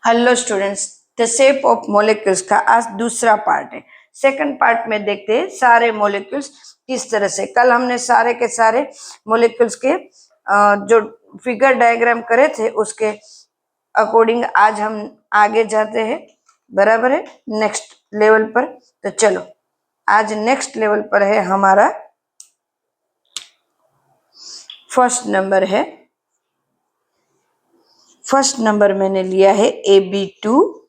Hello students, the shape of molecules का आज दूसरा पार्ट है। सेकंड पार्ट में देखते हैं सारे मॉलिक्यूल्स किस तरह से। कल हमने सारे के सारे मॉलिक्यूल्स के जो फिगर डायग्राम करे थे उसके अकॉर्डिंग आज हम आगे जाते हैं। बराबर है, नेक्स्ट लेवल पर। तो चलो, आज नेक्स्ट लेवल पर है हमारा फर्स्ट नंबर है। फर्स्ट नंबर मैंने लिया है AB2E।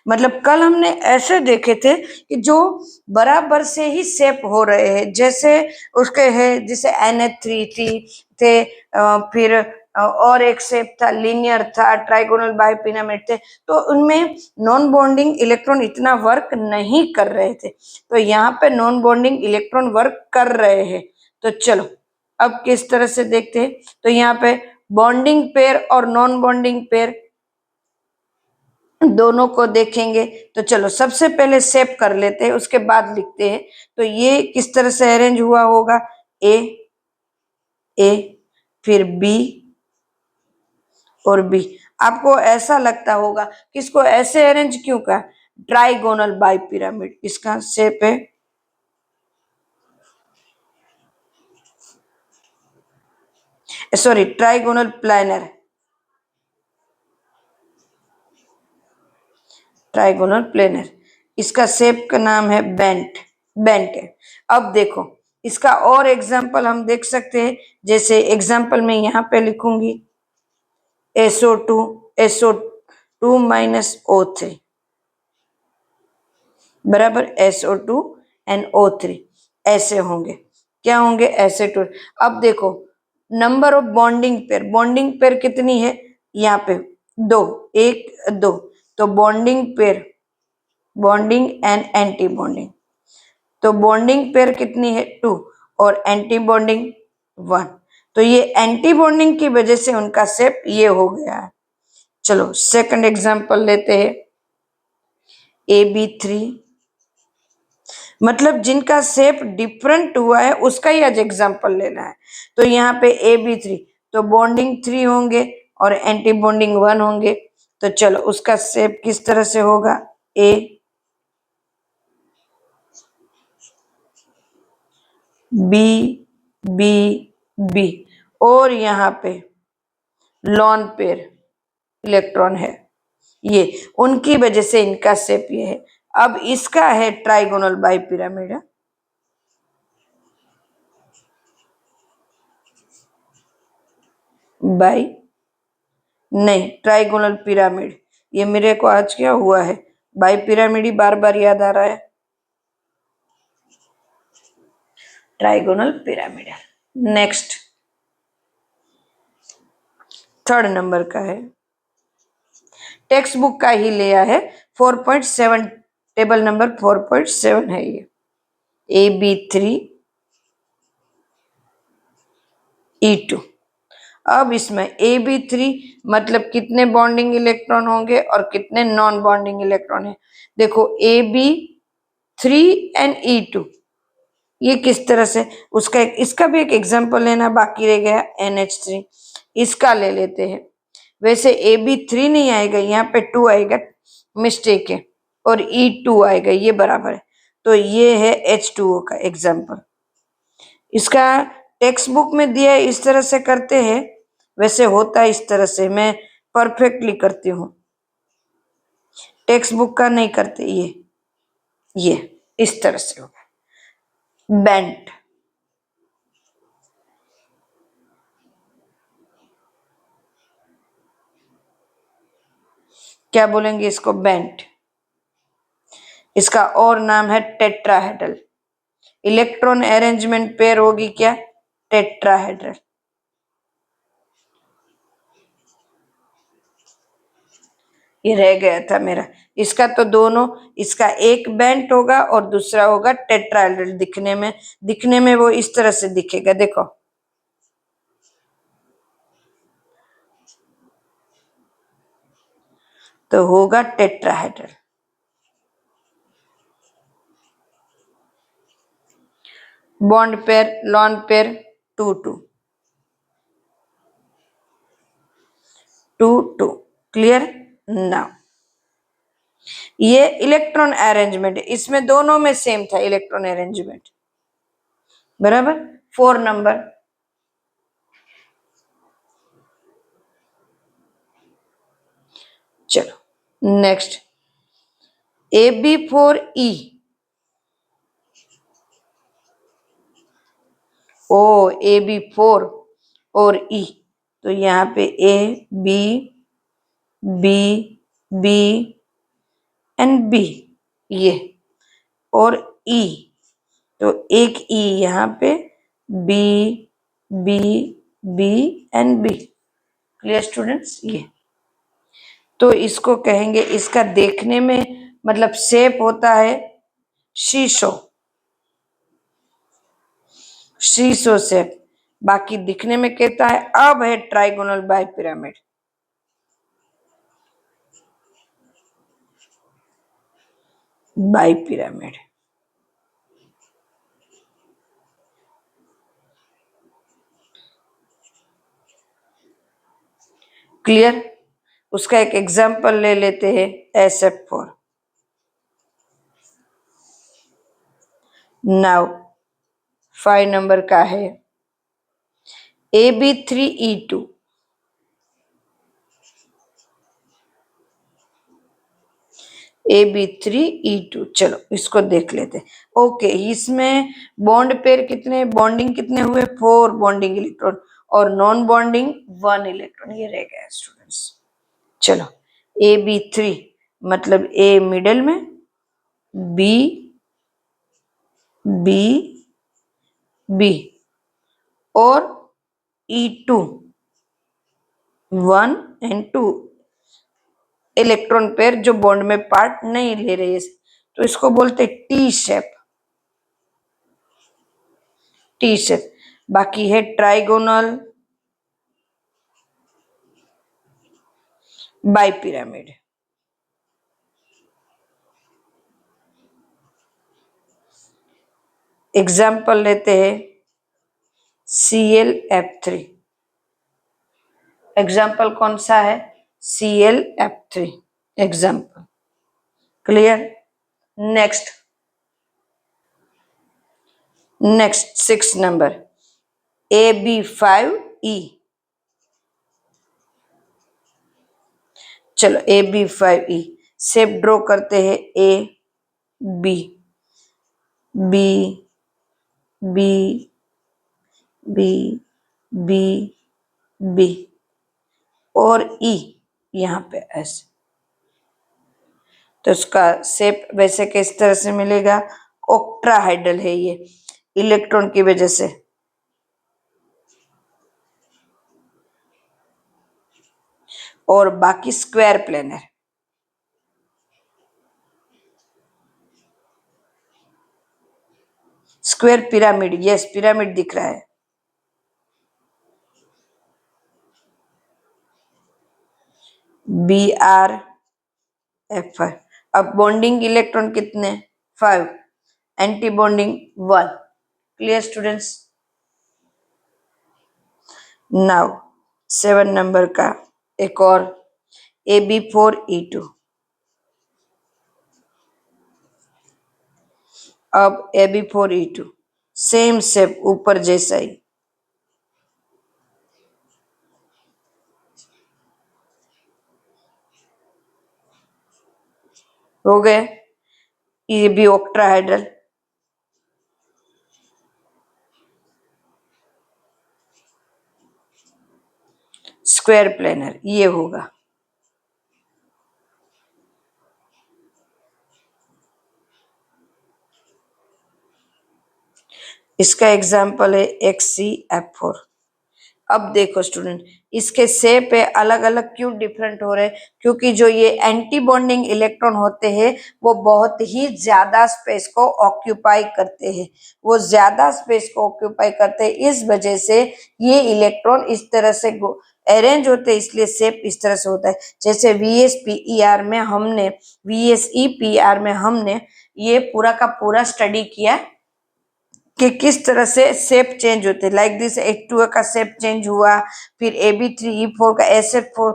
मतलब कल हमने ऐसे देखे थे कि जो बराबर से ही शेप हो रहे हैं, जैसे उसके है, जैसे NH3 थे, फिर और एक शेप था, लीनियर था, ट्राइगोनल बाइपिरामिड थे। तो उनमें नॉन बॉन्डिंग इलेक्ट्रॉन इतना वर्क नहीं कर रहे थे, तो यहाँ पे नॉन बॉन्डिंग इलेक्ट्रॉन वर्क कर रहे हैं। तो चलो अब किस तरह से देखते हैं। तो यहाँ पे बॉन्डिंग पेयर और नॉन बॉन्डिंग पेयर दोनों को देखेंगे। तो चलो सबसे पहले शेप कर लेते हैं, उसके बाद लिखते हैं। तो ये किस तरह से अरेंज हुआ होगा, ए ए फिर बी और बी। आपको ऐसा लगता होगा कि इसको ऐसे अरेंज क्यों का, ट्राइगोनल बाइपिरामिड इसका शेप है। Sorry, trigonal planner, trigonal planar. इसका शेप का नाम है बेंट, बेंट है। अब देखो इसका और एग्जांपल हम देख सकते हैं। जैसे एग्जांपल में यहाँ पे लिखूंगी SO2 SO2 माइनस O3 बराबर SO2 एंड O3 ऐसे होंगे। क्या होंगे, ऐसे टू। अब देखो नंबर ऑफ बॉन्डिंग पेयर कितनी है, यहाँ पे दो, एक दो। तो बॉन्डिंग एंड एंटी बॉन्डिंग, तो बॉन्डिंग पेयर कितनी है 2 और एंटी बॉन्डिंग 1। तो ये एंटी बॉन्डिंग की वजह से उनका शेप ये हो गया है। चलो सेकंड एग्जांपल लेते हैं AB3। मतलब जिनका शेप डिफरेंट हुआ है उसका ही आज एग्जांपल लेना है। तो यहाँ पे AB3, तो बॉन्डिंग 3 होंगे और एंटी बॉन्डिंग 1 होंगे। तो चलो उसका शेप किस तरह से होगा, A B B B। और यहाँ पे लॉन पेयर इलेक्ट्रॉन है, ये उनकी वजह से इनका शेप ये है। अब इसका है ट्राइगोनल बाइपिरामिड, बाई नहीं ट्राइगोनल पिरामिड। ये मेरे को आज क्या हुआ है, बाई पिरामिड ही बार बार याद आ रहा है। Trigonal pyramid. Next third number का है, टेक्स्ट बुक का ही लिया है, 4.7, टेबल नंबर 4.7 है ये। AB3E2। अब इसमें AB3 मतलब कितने बॉन्डिंग इलेक्ट्रॉन होंगे और कितने नॉन बॉन्डिंग इलेक्ट्रॉन है। देखो AB3 एंड E2, ये किस तरह से उसका इसका भी एक एग्जांपल लेना बाकी रह गया, NH3। इसका ले लेते हैं। वैसे AB3 नहीं आएगा, यहाँ पे 2 आएगा, मिस्टेक है, और E2 आएगा, ये बराबर है। तो ये है H2O का एग्जांपल। इसका टेक्स्ट बुक में दिया है, इस तरह से करते हैं, वैसे होता है इस तरह से, मैं परफेक्टली करती हूँ, टेक्स्ट बुक का नहीं करते। ये इस तरह से होगा, बेंट। क्या बोलेंगे इसको, बेंट। इसका और नाम है टेट्राहेड्रल। इलेक्ट्रॉन अरेंजमेंट पेयर होगी क्या, टेट्राहेड्रल। ये रह गया था मेरा, इसका तो दोनों, इसका एक बेंट होगा और दूसरा होगा टेट्राहेड्रल। दिखने में वो इस तरह से दिखेगा, देखो। तो होगा tetrahedral. Bond pair, lone pair 2 2 2 2। Clear? Now ये इलेक्ट्रॉन अरेंजमेंट, इसमें दोनों में सेम था इलेक्ट्रॉन अरेंजमेंट, बराबर। 4 नंबर, चलो नेक्स्ट, AB4E, ओ AB4 और E, तो यहाँ पे A B B B and B ये, और E, तो एक E यहाँ पे, B B B and B। Clear students? ये तो इसको कहेंगे, इसका देखने में मतलब शेप होता है शीशो, शीशो शेप, बाकी दिखने में कहता है अब है trigonal bipyramid. Bipyramid, clear? उसका एक एग्जांपल ले लेते हैं, SF4। नाउ 5 नंबर का है AB3E2, AB3E2, चलो इसको देख लेते हैं। ओके, इसमें बॉन्ड पेयर कितने, बॉन्डिंग कितने हुए, 4 बॉन्डिंग इलेक्ट्रॉन, और नॉन बॉन्डिंग 1 इलेक्ट्रॉन, ये रह गया स्टूडेंट्स। चलो AB3 मतलब A मिडल में, B B B, और E2 1 एंड 2 इलेक्ट्रॉन पेयर जो बॉन्ड में पार्ट नहीं ले रहे हैं, तो इसको बोलते टी शेप, टी शेप। बाकी है ट्राइगोनल बाय पिरामिड। एग्जाम्पल लेते हैं ClF3, एग्जाम्पल कौन सा है, ClF3 example. Clear? Next, next 6 number AB5E, चलो AB5E शेप ड्रॉ करते हैं, A B B B B B B और E यहाँ पे ऐसे, तो उसका शेप वैसे किस तरह से मिलेगा, ऑक्ट्राहाइड्रल है ये इलेक्ट्रॉन की वजह से, और बाकी square planar. Square pyramid, yes pyramid दिख रहा है। BrF5, अब बॉन्डिंग इलेक्ट्रॉन कितने, 5, anti bonding 1। Clear students? Now 7 number का एक और AB4E2, अब AB4E2 सेम शेप ऊपर जैसा ही, हो गए, ये भी ऑक्ट्राहाइड्रल, स्क्वायर प्लेनर ये होगा। इसका एग्जाम्पल है XCF4। अब देखो स्टूडेंट, इसके शेप है अलग अलग, क्यों डिफरेंट हो रहे हैं, क्योंकि जो ये एंटी बॉन्डिंग इलेक्ट्रॉन होते हैं वो बहुत ही ज्यादा स्पेस को ऑक्यूपाई करते हैं, वो ज्यादा स्पेस को ऑक्यूपाई करते हैं, इस वजह से ये इलेक्ट्रॉन इस तरह से अरेंज होते हैं, इसलिए शेप इस तरह से होता है। जैसे VSEPR में हमने ये पूरा का पूरा स्टडी किया कि किस तरह से शेप चेंज होते हैं, लाइक दिस H2O का शेप चेंज हुआ, फिर AB3E4 का SF4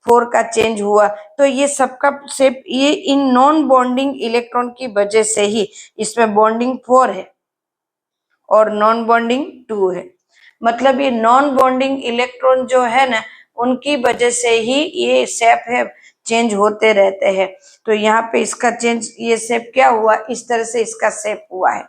4 का चेंज हुआ, तो ये सबका शेप ये इन नॉन बॉन्डिंग इलेक्ट्रॉन की वजह से ही, इसमें बॉन्डिंग 4 है और नॉन बॉन्डिंग 2 है, मतलब ये नॉन बॉन्डिंग इलेक्ट्रॉन जो है ना, उनकी वजह से ही ये शेप है चेंज होते रहते हैं। तो यहाँ पे इसका चेंज, ये शेप क्या हुआ, इस तरह से इसका शेप हुआ है।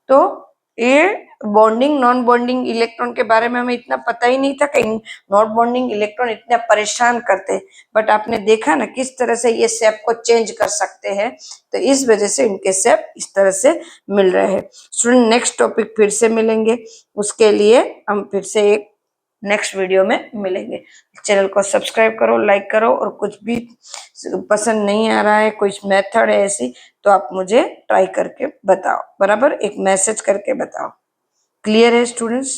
तो ये बॉन्डिंग नॉन बॉन्डिंग इलेक्ट्रॉन के बारे में हमें इतना पता ही नहीं था कि नॉन बॉन्डिंग इलेक्ट्रॉन इतना परेशान करते हैं, बट आपने देखा ना किस तरह से ये शेप को चेंज कर सकते हैं, तो इस वजह से इनके शेप इस तरह से मिल रहे हैं। स्टूडेंट नेक्स्ट टॉपिक फिर से मिलेंगे, उसके लिए हम फिर से एक नेक्स्ट वीडियो में मिलेंगे। चैनल को सब्सक्राइब करो, लाइक करो, और कुछ भी पसंद नहीं आ रहा है, कुछ मेथड है ऐसी, तो आप मुझे ट्राई करके बताओ, बराबर, एक मैसेज करके बताओ। क्लियर है स्टूडेंट्स?